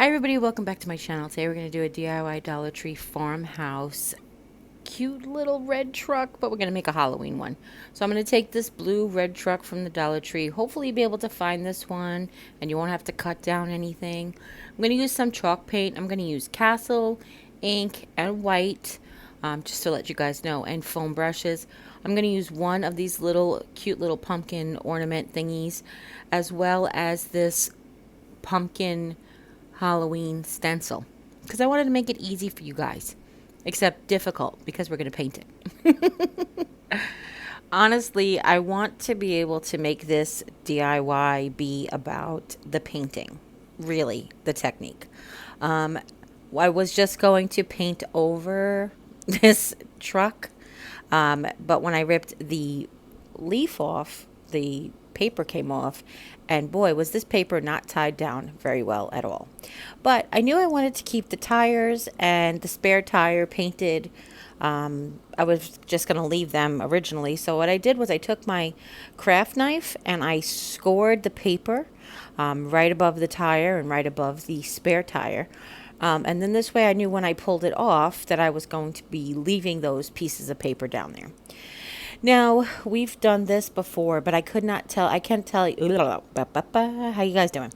Hi everybody, welcome back to my channel. Today we're going to do a DIY Dollar Tree farmhouse. Cute little red truck, but we're going to make a Halloween one. So I'm going to take this blue red truck from the Dollar Tree. Hopefully you'll be able to find this one and you won't have to cut down anything. I'm going to use some chalk paint. I'm going to use Castle, ink, and white, just to let you guys know, and foam brushes. I'm going to use one of these little cute little pumpkin ornament thingies, as well as this pumpkin Halloween stencil, because I wanted to make it easy for you guys, except difficult because we're going to paint it. Honestly, I want to be able to make this DIY be about the painting, really, the technique. I was just going to paint over this truck, but when I ripped the leaf off, the paper came off, and boy, was this paper not tied down very well at all. But I knew I wanted to keep the tires and the spare tire painted. I was just going to leave them originally, so what I did was I took my craft knife and I scored the paper right above the tire and right above the spare tire. And then this way I knew when I pulled it off that I was going to be leaving those pieces of paper down there. Now, we've done this before, but I could not tell. I can't tell you. How you guys doing?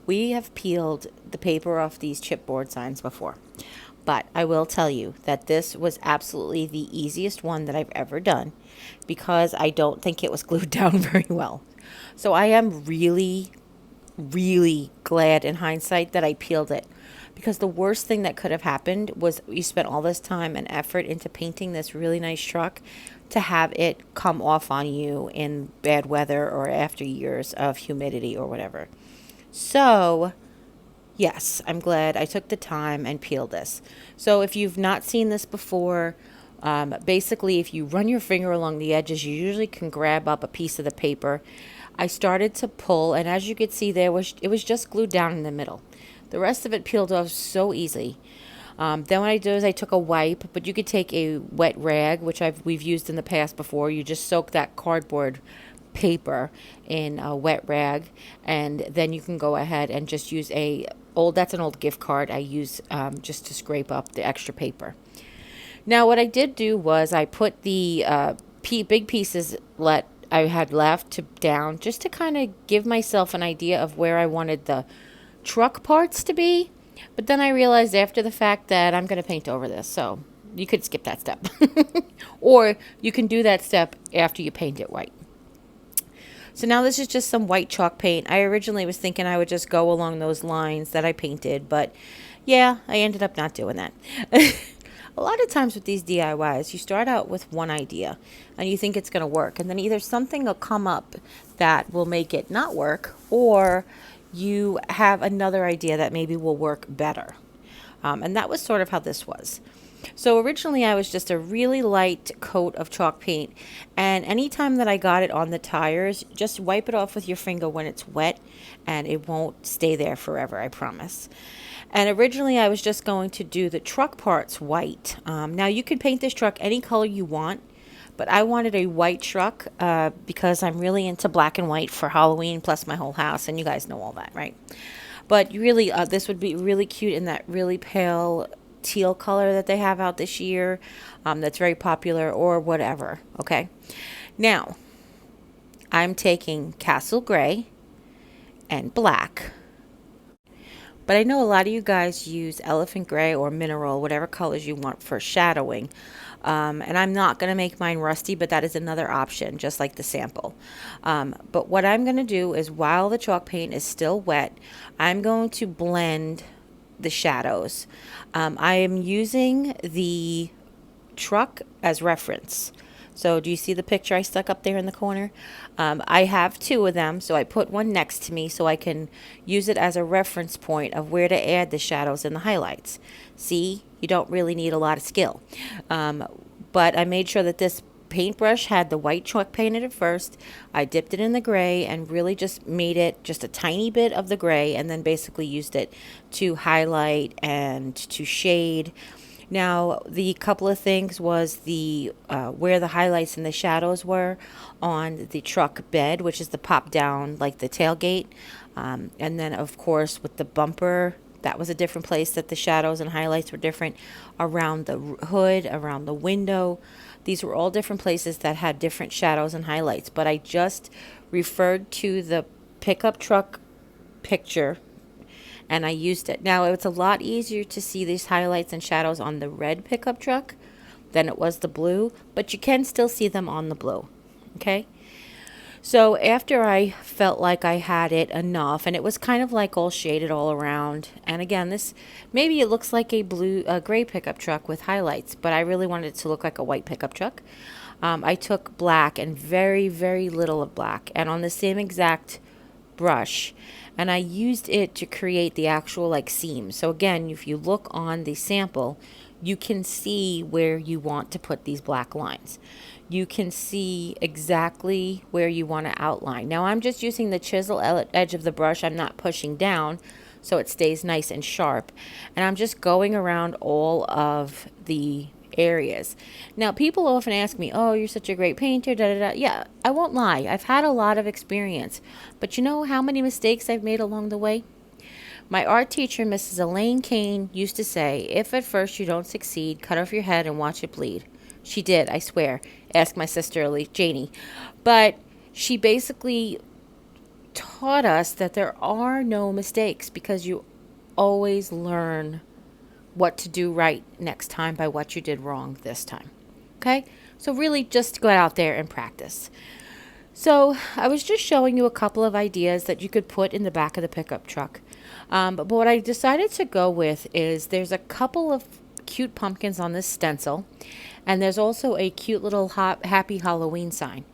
We have peeled the paper off these chipboard signs before. But I will tell you that this was absolutely the easiest one that I've ever done, because I don't think it was glued down very well. So I am really, really glad in hindsight that I peeled it, because the worst thing that could have happened was you spent all this time and effort into painting this really nice truck to have it come off on you in bad weather or after years of humidity or whatever. So yes, I'm glad I took the time and peeled this. So if you've not seen this before, basically if you run your finger along the edges, you usually can grab up a piece of the paper. I started to pull, and as you could see it was just glued down in the middle. The rest of it peeled off so easy. Then what I do is I took a wipe, but you could take a wet rag, which we've used in the past before. You just soak that cardboard paper in a wet rag, and then you can go ahead and just use that's an old gift card I use just to scrape up the extra paper. Now what I did do was I put the big pieces I had left down, just to kind of give myself an idea of where I wanted the truck parts to be. But then I realized after the fact that I'm going to paint over this, so you could skip that step. Or you can do that step after you paint it white. So now this is just some white chalk paint. I originally was thinking I would just go along those lines that I painted, but yeah, I ended up not doing that. A lot of times with these DIYs, you start out with one idea and you think it's going to work, and then either something will come up that will make it not work, or you have another idea that maybe will work better. And that was sort of how this was. So originally I was just a really light coat of chalk paint, and anytime that I got it on the tires, just wipe it off with your finger when it's wet, and it won't stay there forever, I promise. And originally I was just going to do the truck parts white. Now you can paint this truck any color you want, but I wanted a white truck because I'm really into black and white for Halloween, plus my whole house, and you guys know all that, right? But really, this would be really cute in that really pale teal color that they have out this year, that's very popular, or whatever, okay? Now, I'm taking Castle Gray and black. But I know a lot of you guys use elephant gray or mineral, whatever colors you want for shadowing. And I'm not going to make mine rusty, but that is another option, just like the sample. But what I'm going to do is, while the chalk paint is still wet, I'm going to blend the shadows. I am using the truck as reference. So do you see the picture I stuck up there in the corner? I have two of them, so I put one next to me so I can use it as a reference point of where to add the shadows and the highlights. See, you don't really need a lot of skill. But I made sure that this paintbrush had the white chalk painted at first. I dipped it in the gray and really just made it just a tiny bit of the gray, and then basically used it to highlight and to shade. Now, the couple of things was the where the highlights and the shadows were on the truck bed, which is the pop down, like the tailgate. And then, of course, with the bumper That was a different place that the shadows and highlights were different. Around the hood, around the window. These were all different places that had different shadows and highlights. But I just referred to the pickup truck picture and I used it. Now, it's a lot easier to see these highlights and shadows on the red pickup truck than it was the blue, but you can still see them on the blue. Okay? So after I felt like I had it enough, and it was kind of like all shaded all around, and again, this maybe it looks like a gray pickup truck with highlights, but I really wanted it to look like a white pickup truck. I took black and very, very little of black, and on the same exact brush, and I used it to create the actual like seams. So again, if you look on the sample, you can see where you want to put these black lines. You can see exactly where you want to outline. Now I'm just using the chisel edge of the brush. I'm not pushing down so it stays nice and sharp. And I'm just going around all of the areas. Now people often ask me, oh, you're such a great painter, da da da. Yeah, I won't lie. I've had a lot of experience. But you know how many mistakes I've made along the way? My art teacher, Mrs. Elaine Kane, used to say, if at first you don't succeed, cut off your head and watch it bleed. She did, I swear. Ask my sister, Janie. But she basically taught us that there are no mistakes because you always learn what to do right next time by what you did wrong this time. Okay? So really just go out there and practice. So I was just showing you a couple of ideas that you could put in the back of the pickup truck. But what I decided to go with is there's a couple of cute pumpkins on this stencil. And there's also a cute little happy Halloween sign.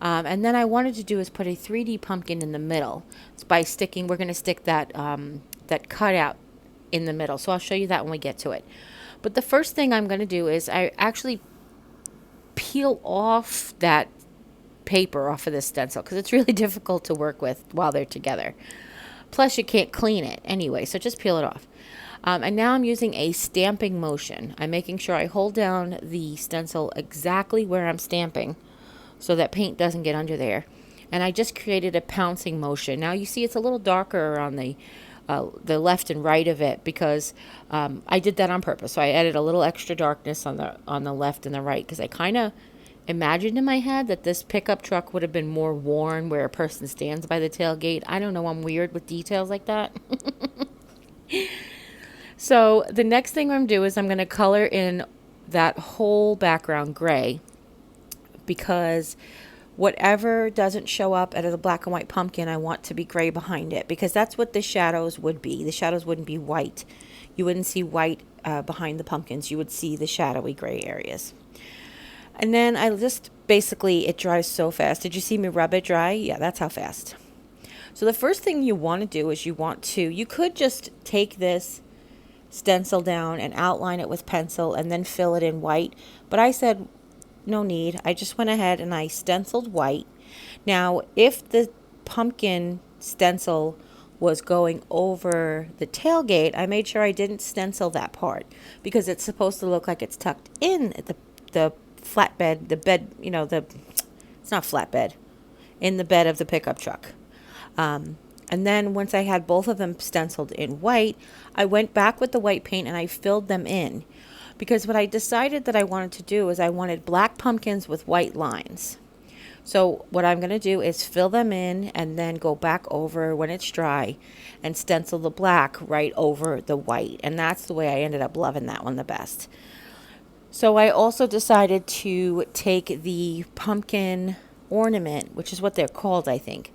And then I wanted to do is put a 3D pumpkin in the middle. It's by sticking, we're going to stick that, that cutout in the middle. So I'll show you that when we get to it. But the first thing I'm going to do is I actually peel off that paper off of this stencil because it's really difficult to work with while they're together. Plus you can't clean it anyway, so just peel it off. And now I'm using a stamping motion. I'm making sure I hold down the stencil exactly where I'm stamping so that paint doesn't get under there. And I just created a pouncing motion. Now you see it's a little darker around the left and right of it because I did that on purpose. So I added a little extra darkness on the left and the right because I kind of imagined in my head that this pickup truck would have been more worn where a person stands by the tailgate. I don't know, I'm weird with details like that. So the next thing I'm going to do is I'm going to color in that whole background gray because whatever doesn't show up out of the black and white pumpkin, I want to be gray behind it because that's what the shadows would be. The shadows wouldn't be white. You wouldn't see white behind the pumpkins. You would see the shadowy gray areas. And then I just basically, it dries so fast. Did you see me rub it dry? Yeah, that's how fast. So the first thing you want to do is you could just take this stencil down and outline it with pencil and then fill it in white. But I said, no need. I just went ahead and I stenciled white. Now, if the pumpkin stencil was going over the tailgate, I made sure I didn't stencil that part because it's supposed to look like it's tucked in at the flatbed, the bed, it's not flatbed, in the bed of the pickup truck. And then once I had both of them stenciled in white, I went back with the white paint and I filled them in. Because what I decided that I wanted to do is I wanted black pumpkins with white lines. So what I'm going to do is fill them in and then go back over when it's dry and stencil the black right over the white. And that's the way I ended up loving that one the best. So I also decided to take the pumpkin ornament, which is what they're called, I think,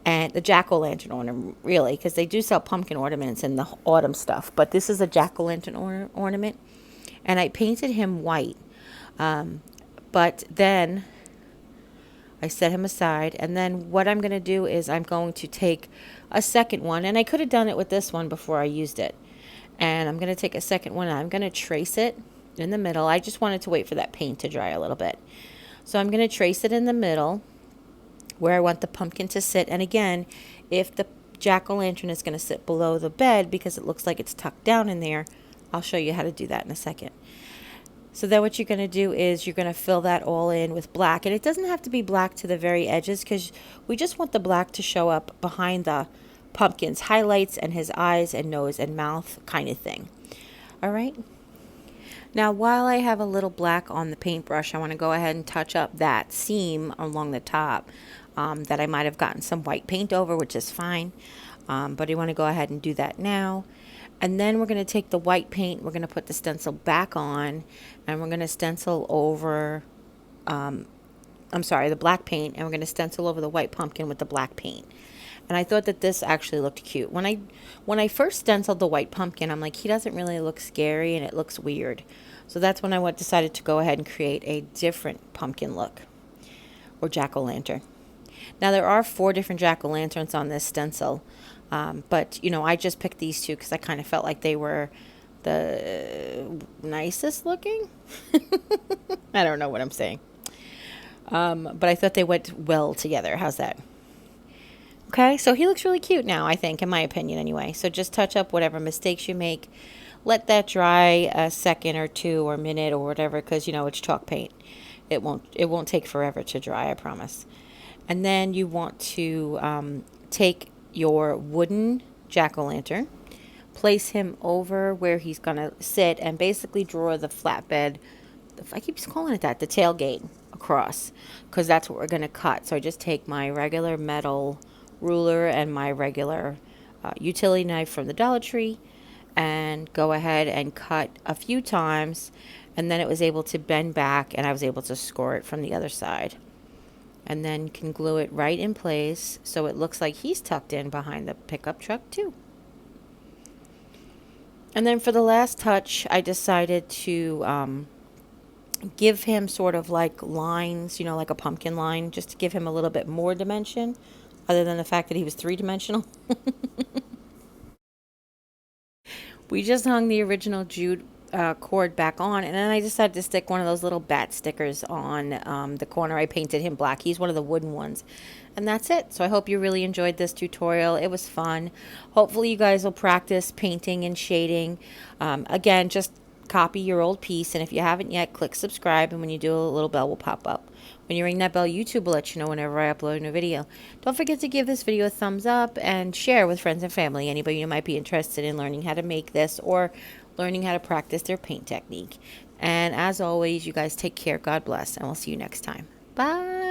and the jack-o'-lantern ornament, really, because they do sell pumpkin ornaments in the autumn stuff, but this is a jack-o'-lantern ornament, and I painted him white, but then I set him aside, and then what I'm going to do is I'm going to take a second one, and I could have done it with this one before I used it, and I'm going to take a second one, and I'm going to trace it in the middle. I just wanted to wait for that paint to dry a little bit. So I'm going to trace it in the middle where I want the pumpkin to sit. And again, if the jack-o'-lantern is going to sit below the bed because it looks like it's tucked down in there, I'll show you how to do that in a second. So then what you're going to do is you're going to fill that all in with black. And it doesn't have to be black to the very edges because we just want the black to show up behind the pumpkin's highlights and his eyes and nose and mouth kind of thing. All right. Now, while I have a little black on the paintbrush, I want to go ahead and touch up that seam along the top that I might have gotten some white paint over, which is fine. But I want to go ahead and do that now. And then we're going to take the white paint, we're going to put the stencil back on, and we're going to stencil over, the black paint, and we're going to stencil over the white pumpkin with the black paint. And I thought that this actually looked cute. When I first stenciled the white pumpkin, I'm like, he doesn't really look scary and it looks weird. So that's when I decided to go ahead and create a different pumpkin look, or jack-o'-lantern. Now there are 4 different jack-o'-lanterns on this stencil, but you know, I just picked these 2 because I kind of felt like they were the nicest looking. I don't know what I'm saying, but I thought they went well together. How's that? Okay, so he looks really cute now, I think, in my opinion anyway. So just touch up whatever mistakes you make. Let that dry a second or 2 or minute or whatever, because you know it's chalk paint. It won't take forever to dry, I promise. And then you want to take your wooden jack-o'-lantern, place him over where he's going to sit, and basically draw the flatbed, I keep calling it that, the tailgate across, because that's what we're going to cut. So I just take my regular metal ruler and my regular utility knife from the Dollar Tree and go ahead and cut a few times, and then it was able to bend back and I was able to score it from the other side, and then can glue it right in place so it looks like he's tucked in behind the pickup truck too. And then for the last touch, I decided to give him sort of like lines, you know, like a pumpkin line, just to give him a little bit more dimension, other than the fact that he was 3-dimensional. We just hung the original jute cord back on, and then I decided to stick one of those little bat stickers on the corner. I painted him black. He's one of the wooden ones. And that's it. So I hope you really enjoyed this tutorial. It was fun. Hopefully you guys will practice painting and shading. Again, just copy your old piece, and if you haven't yet, click subscribe, and when you do, a little bell will pop up. When you ring that bell, YouTube will let you know whenever I upload a new video. Don't forget to give this video a thumbs up and share with friends and family, anybody who might be interested in learning how to make this or learning how to practice their paint technique. And as always, you guys take care, God bless, and we'll see you next time. Bye.